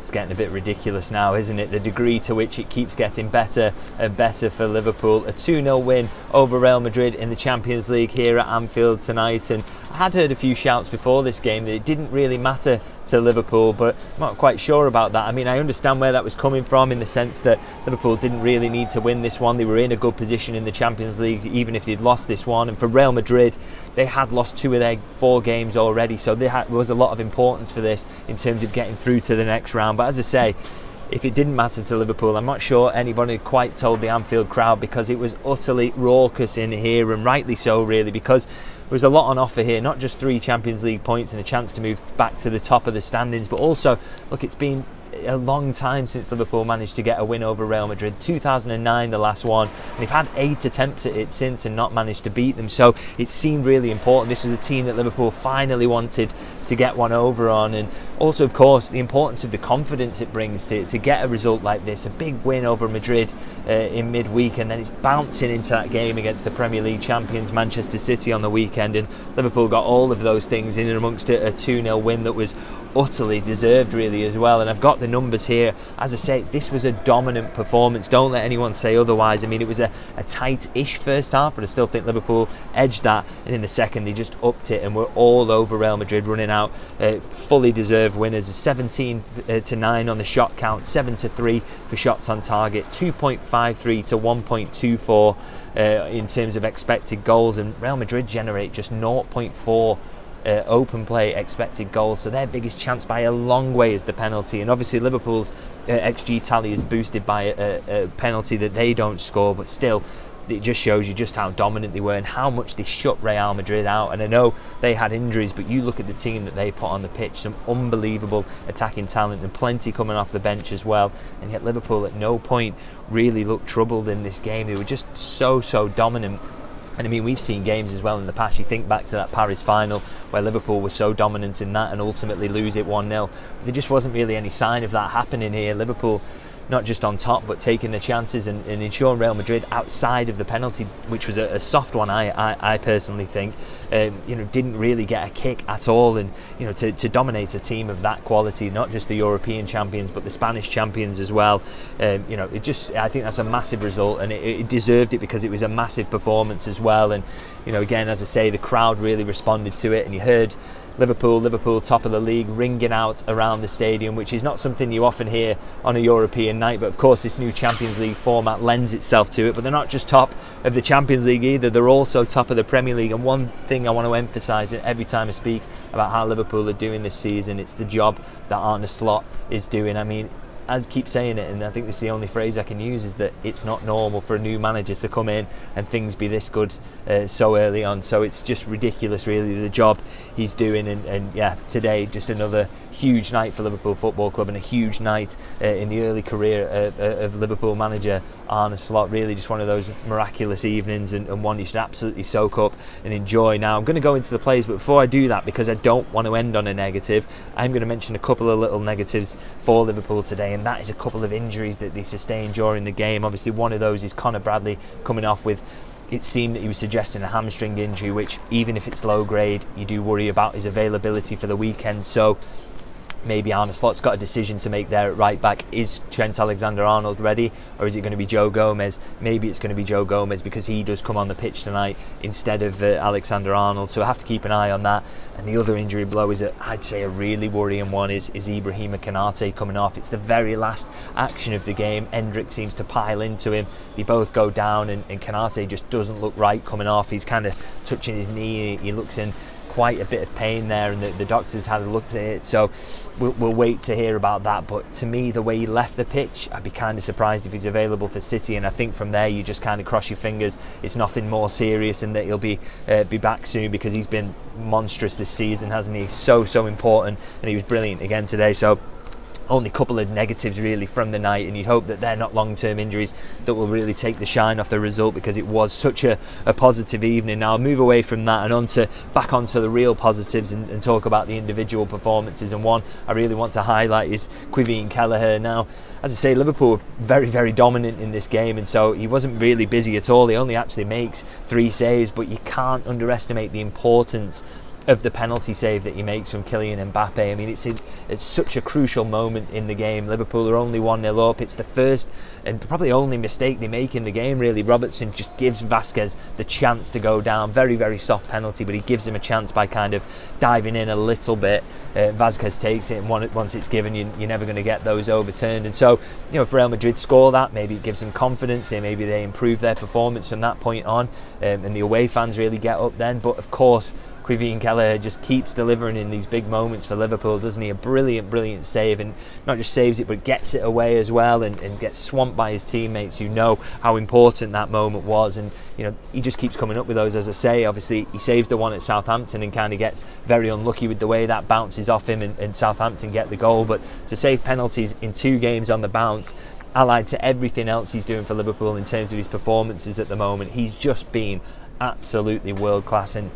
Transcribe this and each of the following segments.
it's getting a bit ridiculous now, isn't it? The degree to which it keeps getting better and better for Liverpool. A 2-0 win over Real Madrid in the Champions League here at Anfield tonight. And I had heard a few shouts before this game that it didn't really matter to Liverpool, but I'm not quite sure about that. I mean, I understand where that was coming from, in the sense that Liverpool didn't really need to win this one. They were in a good position in the Champions League, even if they'd lost this one. And for Real Madrid, they had lost 2 of their 4 games already, so there was a lot of importance for this in terms of getting through to the next round. But as I say, if it didn't matter to Liverpool, I'm not sure anybody quite told the Anfield crowd, because it was utterly raucous in here, and rightly so really, because there was a lot on offer here. Not just 3 Champions League points and a chance to move back to the top of the standings, but also, look, it's been a long time since Liverpool managed to get a win over Real Madrid. 2009 the last one, and they've had 8 attempts at it since and not managed to beat them, so it seemed really important. This was a team that Liverpool finally wanted to get one over on. And also, of course, the importance of the confidence it brings to get a result like this, a big win over Madrid in midweek, and then it's bouncing into that game against the Premier League champions Manchester City on the weekend, and Liverpool got all of those things in and amongst it. A 2-0 win that was utterly deserved really as well. And I've got the numbers here. As I say, this was a dominant performance, don't let anyone say otherwise. I mean, it was a tight-ish first half, but I still think Liverpool edged that, and in the second they just upped it and were all over Real Madrid, running out fully deserved winners. 17-9 on the shot count, 7-3 for shots on target, 2.53 to 1.24 in terms of expected goals, and Real Madrid generate just 0.4 open play expected goals, so their biggest chance by a long way is the penalty. And obviously Liverpool's XG tally is boosted by a penalty that they don't score, but still it just shows you just how dominant they were and how much they shut Real Madrid out. And I know they had injuries, but you look at the team that they put on the pitch, some unbelievable attacking talent and plenty coming off the bench as well, and yet Liverpool at no point really looked troubled in this game. They were just so dominant. And I mean, we've seen games as well in the past. You think back to that Paris final where Liverpool was so dominant in that and ultimately lose it 1-0. There just wasn't really any sign of that happening here. Liverpool not just on top, but taking the chances and ensuring Real Madrid outside of the penalty, which was a soft one, I personally think, didn't really get a kick at all. And to dominate a team of that quality, not just the European champions but the Spanish champions as well, I think that's a massive result, and it deserved it because it was a massive performance as well. And again, as I say, the crowd really responded to it, and you heard Liverpool top of the league ringing out around the stadium, which is not something you often hear on a European night. But of course this new Champions League format lends itself to it. But they're not just top of the Champions League either, they're also top of the Premier League. And one thing I want to emphasise every time I speak about how Liverpool are doing this season, it's the job that Arne Slot is doing. I mean, I keep saying it, and I think this is the only phrase I can use, is that it's not normal for a new manager to come in and things be this good so early on. So it's just ridiculous really, the job he's doing. And yeah, today just another huge night for Liverpool Football Club, and a huge night in the early career of Liverpool manager Arne Slot. Really just one of those miraculous evenings, and one you should absolutely soak up and enjoy. Now I'm going to go into the plays, but before I do that, because I don't want to end on a negative, I'm going to mention a couple of little negatives for Liverpool today, and that is a couple of injuries that they sustained during the game. Obviously one of those is Conor Bradley coming off with, it seemed that he was suggesting a hamstring injury, which even if it's low grade, you do worry about his availability for the weekend. So maybe Arne Slot's got a decision to make there at right back. Is Trent Alexander-Arnold ready, or is it going to be Joe Gomez? Maybe it's going to be Joe Gomez because he does come on the pitch tonight instead of Alexander-Arnold, so I have to keep an eye on that. And the other injury blow is, I'd say, a really worrying one is Ibrahima Konate coming off. It's the very last action of the game. Endrick seems to pile into him. They both go down, and Konate just doesn't look right coming off. He's kind of touching his knee. He looks in quite a bit of pain there, and the doctors had a look at it, so we'll wait to hear about that. But to me, the way he left the pitch, I'd be kind of surprised if he's available for City, and I think from there you just kind of cross your fingers it's nothing more serious and that he'll be back soon, because he's been monstrous this season, hasn't he? So important, and he was brilliant again today. So only a couple of negatives really from the night, and you'd hope that they're not long-term injuries that will really take the shine off the result, because it was such a positive evening. Now I'll move away from that and back onto the real positives and talk about the individual performances. And one I really want to highlight is Caoimhin Kelleher. Now, as I say, Liverpool were very dominant in this game, and so he wasn't really busy at all. He only actually makes 3 saves, but you can't underestimate the importance of the penalty save that he makes from Kylian Mbappe. I mean, it's such a crucial moment in the game. Liverpool are only 1-0 up. It's the first and probably only mistake they make in the game, really. Robertson just gives Vasquez the chance to go down. Very, very soft penalty, but he gives him a chance by kind of diving in a little bit. Vasquez takes it, and once it's given, you're never going to get those overturned. And so, if Real Madrid score that, maybe it gives them confidence. Maybe they improve their performance from that point on, and the away fans really get up then. But of course, Caoimhin Kelleher just keeps delivering in these big moments for Liverpool, doesn't he? A brilliant save, and not just saves it but gets it away as well, and gets swamped by his teammates who know how important that moment was. And he just keeps coming up with those. As I say, obviously he saves the one at Southampton and kind of gets very unlucky with the way that bounces off him, and Southampton get the goal. But to save penalties in 2 games on the bounce, allied to everything else he's doing for Liverpool in terms of his performances at the moment, he's just been absolutely world class. And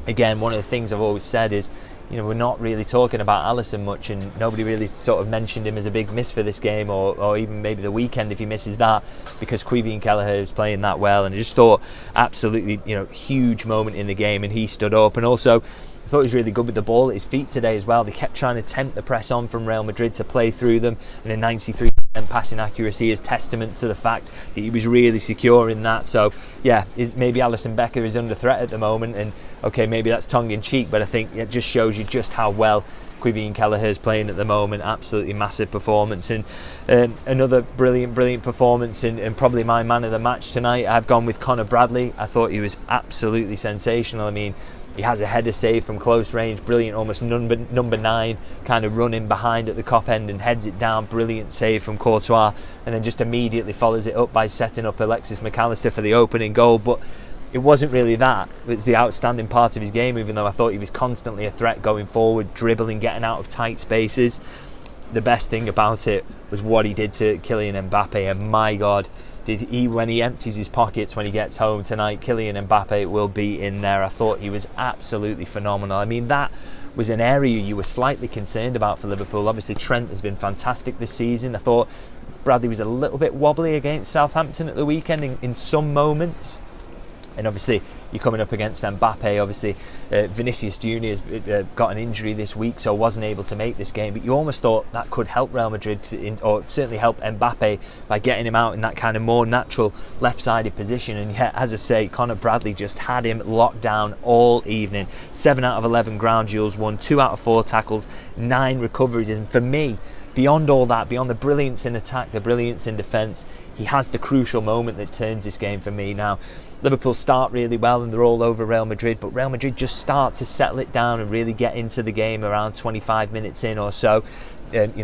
again, one of the things I've always said is, we're not really talking about Allister much, and nobody really sort of mentioned him as a big miss for this game, or even maybe the weekend if he misses that, because Caoimhin Kelleher is playing that well. And I just thought absolutely, huge moment in the game, and he stood up. And also, I thought he was really good with the ball at his feet today as well. They kept trying to tempt the press on from Real Madrid to play through them, and a 93% passing accuracy is testament to the fact that he was really secure in that. So yeah, maybe Alisson Becker is under threat at the moment, and okay, maybe that's tongue-in-cheek, but I think it just shows you just how well Caoimhin Kelleher is playing at the moment. Absolutely massive performance. And another brilliant performance, and probably my man of the match tonight, I've gone with Conor Bradley. I thought he was absolutely sensational. I mean, he has a header save from close range, brilliant, almost number 9, kind of running behind at the Kop end and heads it down, brilliant save from Courtois, and then just immediately follows it up by setting up Alexis McAllister for the opening goal. But it wasn't really that. It's the outstanding part of his game, even though I thought he was constantly a threat going forward, dribbling, getting out of tight spaces. The best thing about it was what he did to Kylian Mbappe, and my God, when he empties his pockets when he gets home tonight, Kylian Mbappe will be in there. I thought he was absolutely phenomenal. I mean, that was an area you were slightly concerned about for Liverpool. Obviously, Trent has been fantastic this season. I thought Bradley was a little bit wobbly against Southampton at the weekend in some moments. And obviously, you're coming up against Mbappe. Obviously, Vinicius Junior has got an injury this week, so wasn't able to make this game. But you almost thought that could help Real Madrid, or certainly help Mbappe, by getting him out in that kind of more natural left-sided position. And yet, as I say, Conor Bradley just had him locked down all evening. 7 out of 11 ground duels won, 2 out of 4 tackles, 9 recoveries. And for me, beyond all that, beyond the brilliance in attack, the brilliance in defence, he has the crucial moment that turns this game for me. Now, Liverpool start really well and they're all over Real Madrid, but Real Madrid just start to settle it down and really get into the game around 25 minutes in or so.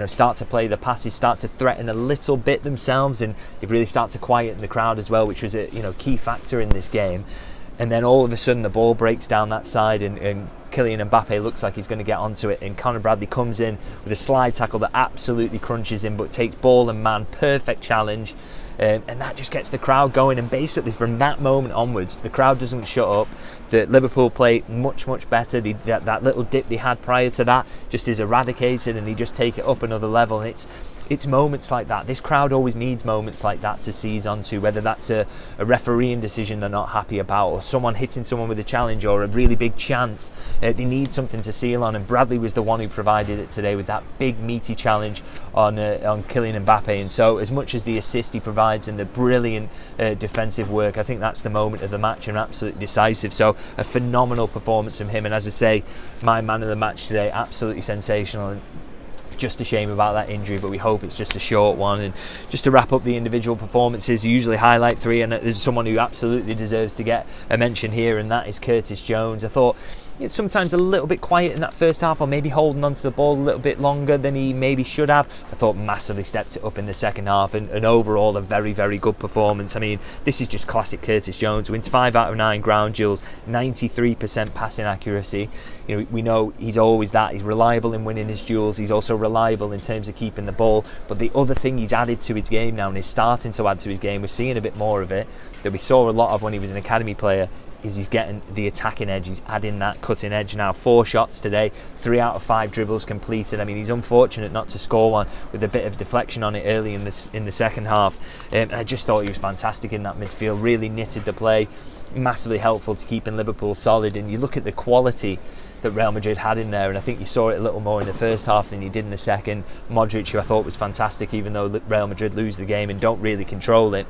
Start to play the passes, start to threaten a little bit themselves, and they really start to quieten the crowd as well, which was a key factor in this game. And then all of a sudden the ball breaks down that side, and Kylian Mbappe looks like he's going to get onto it, and Conor Bradley comes in with a slide tackle that absolutely crunches him, but takes ball and man, perfect challenge. And that just gets the crowd going, and basically from that moment onwards the crowd doesn't shut up. The Liverpool play much better. That little dip they had prior to that just is eradicated, and they just take it up another level. And it's moments like that. This crowd always needs moments like that to seize onto, whether that's a refereeing decision they're not happy about, or someone hitting someone with a challenge, or a really big chance. They need something to seal on, and Bradley was the one who provided it today with that big meaty challenge on Kylian Mbappe. And so as much as the assist he provides and the brilliant defensive work, I think that's the moment of the match and absolutely decisive. So a phenomenal performance from him, and as I say, my man of the match today, absolutely sensational. And just a shame about that injury, but we hope it's just a short one. And just to wrap up the individual performances, you usually highlight 3, and there's someone who absolutely deserves to get a mention here, and that is Curtis Jones. I thought sometimes a little bit quiet in that first half, or maybe holding onto the ball a little bit longer than he maybe should have. I thought massively stepped it up in the second half, and overall a very good performance. I mean, this is just classic Curtis Jones. Wins 5 out of 9 ground duels, 93% passing accuracy. We know he's always that. He's reliable in winning his duels. He's also reliable in terms of keeping the ball. But the other thing he's added to his game now, and is starting to add to his game, we're seeing a bit more of it, that we saw a lot of when he was an academy player, is he's getting the attacking edge. He's adding that cutting edge now. 4 shots today, 3 out of 5 dribbles completed. I mean, he's unfortunate not to score one with a bit of deflection on it early in the second half. I just thought he was fantastic in that midfield. Really knitted the play, massively helpful to keeping Liverpool solid. And you look at the quality that Real Madrid had in there, and I think you saw it a little more in the first half than you did in the second. Modric, who I thought was fantastic, even though Real Madrid lose the game and don't really control it.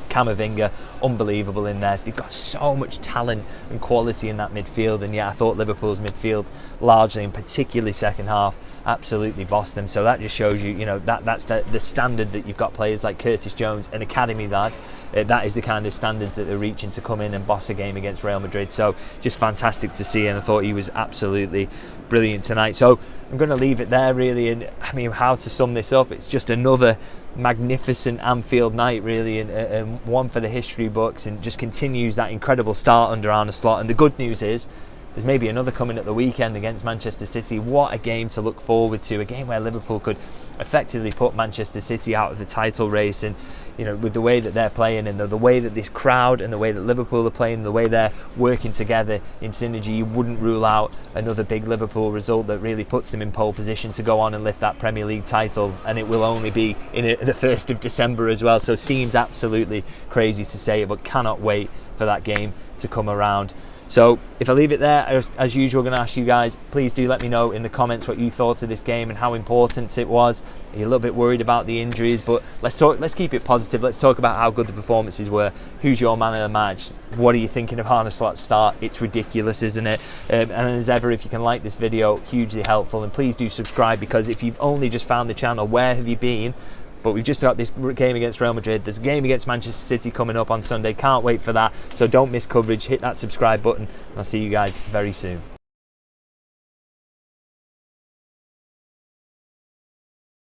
Caoimhin, unbelievable in there. They've got so much talent and quality in that midfield, and yeah, I thought Liverpool's midfield largely, and particularly second half, absolutely bossed them. So that just shows you, that's the standard that you've got players like Curtis Jones, an academy lad. That is the kind of standards that they're reaching to come in and boss a game against Real Madrid. So just fantastic to see, and I thought he was absolutely brilliant tonight. So I'm going to leave it there, really. And I mean, how to sum this up? It's just another magnificent Anfield night, really, and one for the history books, and just continues that incredible start under Arne Slot. And the good news is there's maybe another coming at the weekend against Manchester City. What a game to look forward to, a game where Liverpool could effectively put Manchester City out of the title race. And with the way that they're playing, and the way that this crowd and the way that Liverpool are playing, the way they're working together in synergy, you wouldn't rule out another big Liverpool result that really puts them in pole position to go on and lift that Premier League title. And it will only be in the 1st of December as well, so seems absolutely crazy to say it, but cannot wait for that game to come around. So if I leave it there, as usual, I'm going to ask you guys, please do let me know in the comments what you thought of this game and how important it was. Are you a little bit worried about the injuries? But let's keep it positive. Let's talk about how good the performances were. Who's your man of the match? What are you thinking of Arne Slot's start? It's ridiculous, isn't it? And as ever, if you can like this video, hugely helpful. And please do subscribe, because if you've only just found the channel, where have you been? But we've just got this game against Real Madrid. There's a game against Manchester City coming up on Sunday. Can't wait for that. So don't miss coverage. Hit that subscribe button. And I'll see you guys very soon.